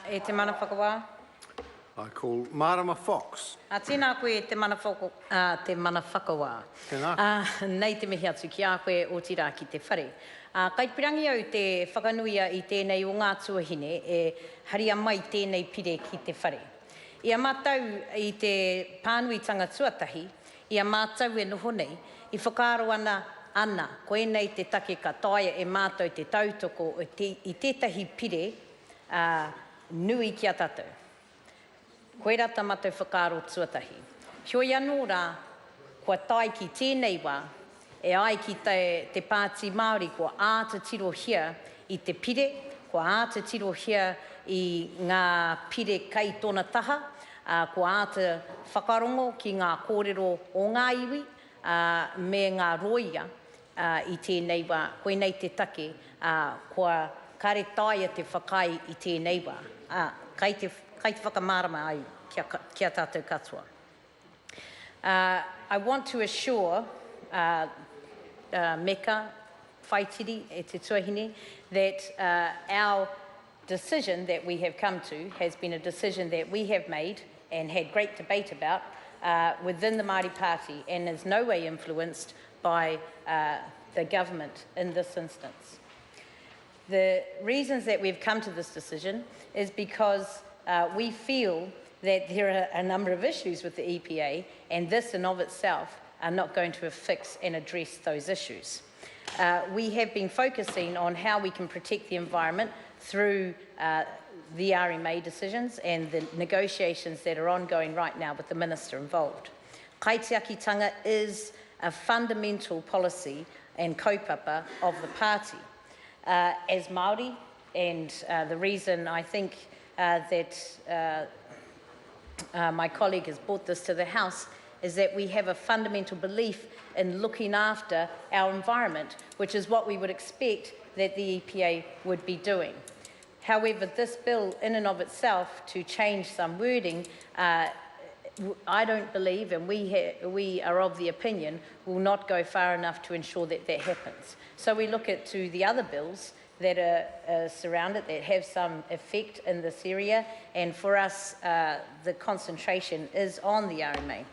E te mana whakawā. I call Marama Fox. Tēnā koe te mana whakawā. Tēnā. Nei te mihi atu ki a koe o tira ki te whare. Kai pirangi au te whakanuia I tēnei o ngā tuahine e haria mai tēnei pire ki te whare. Ia mātau I te pānuitanga tuatahi, ia mātau e noho nei, I whakaaro ana koenei te take ka taia e mātou te tautoko I tētahi pire nui ki a tātou. Koe rata mātou whakaaro tuatahi. Hioi anō rā, kua tai ki tēnei wā, e ai ki te Pāti Māori, kua āta tirohia I te pire, kua āta tirohia I ngā pire kai tōna taha, kua āta whakarongo ki ngā kōrero o ngā iwi, me ngā roia I tēnei wā, koenei te take, kua kare taia te whakai I tēnei wā. Kai te whakamārama ai ki a tātou katoa. I want to assure Meka, Whaitiri, e te tuahine, that our decision that we have come to has been a decision that we have made and had great debate about within the Māori Party and is no way influenced by the government in this instance. The reasons that we've come to this decision is because we feel that there are a number of issues with the EPA, and this in of itself are not going to fix and address those issues. We have been focusing on how we can protect the environment through the RMA decisions and the negotiations that are ongoing right now with the Minister involved. Kaitiakitanga is a fundamental policy and kaupapa of the party. As Māori, and the reason I think that my colleague has brought this to the House is that we have a fundamental belief in looking after our environment, which is what we would expect that the EPA would be doing. However, this bill in and of itself, to change some wording, I don't believe, and we are of the opinion, will not go far enough to ensure that that happens. So we look at to the other bills that are surrounded, that have some effect in this area, and for us, the concentration is on the RMA.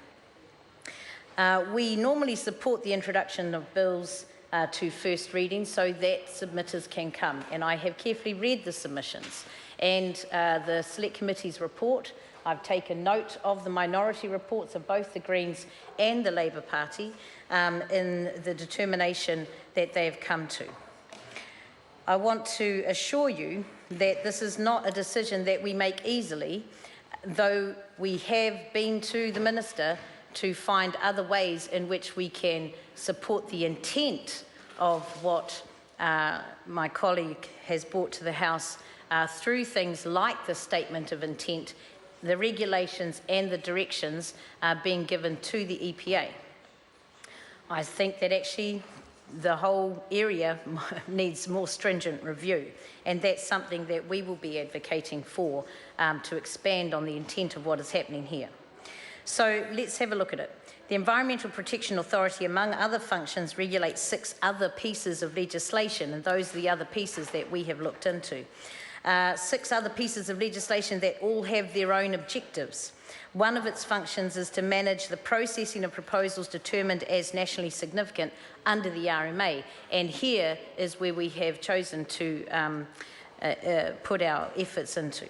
We normally support the introduction of bills to first reading so that submitters can come, and I have carefully read the submissions and the Select Committee's report. I've taken note of the minority reports of both the Greens and the Labour Party in the determination that they have come to. I want to assure you that this is not a decision that we make easily, though we have been to the Minister to find other ways in which we can support the intent of what my colleague has brought to the House through things like the statement of intent, the regulations and the directions being given to the EPA. I think that actually the whole area needs more stringent review, and that's something that we will be advocating for to expand on the intent of what is happening here. So let's have a look at it. The Environmental Protection Authority, among other functions, regulates 6 other pieces of legislation, and those are the other pieces that we have looked into. 6 other pieces of legislation that all have their own objectives. One of its functions is to manage the processing of proposals determined as nationally significant under the RMA, and here is where we have chosen to put our efforts into.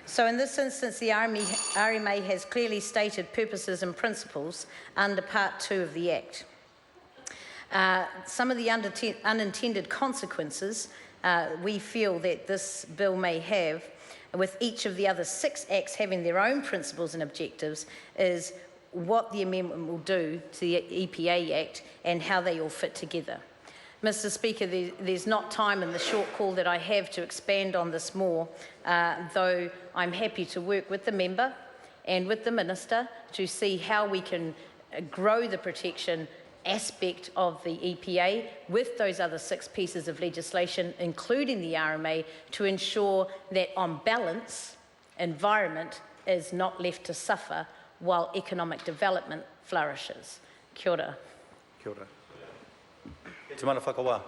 So in this instance, the RMA has clearly stated purposes and principles under Part 2 of the Act. Some of the unintended consequences we feel that this bill may have, with each of the other 6 acts having their own principles and objectives, is what the amendment will do to the EPA Act and how they all fit together. Mr. Speaker, there's not time in the short call that I have to expand on this more, though I'm happy to work with the member and with the Minister to see how we can grow the protection aspect of the EPA with those other 6 pieces of legislation, including the RMA, to ensure that on balance, environment is not left to suffer while economic development flourishes. Kia ora. Kia ora. Te mana whakawā.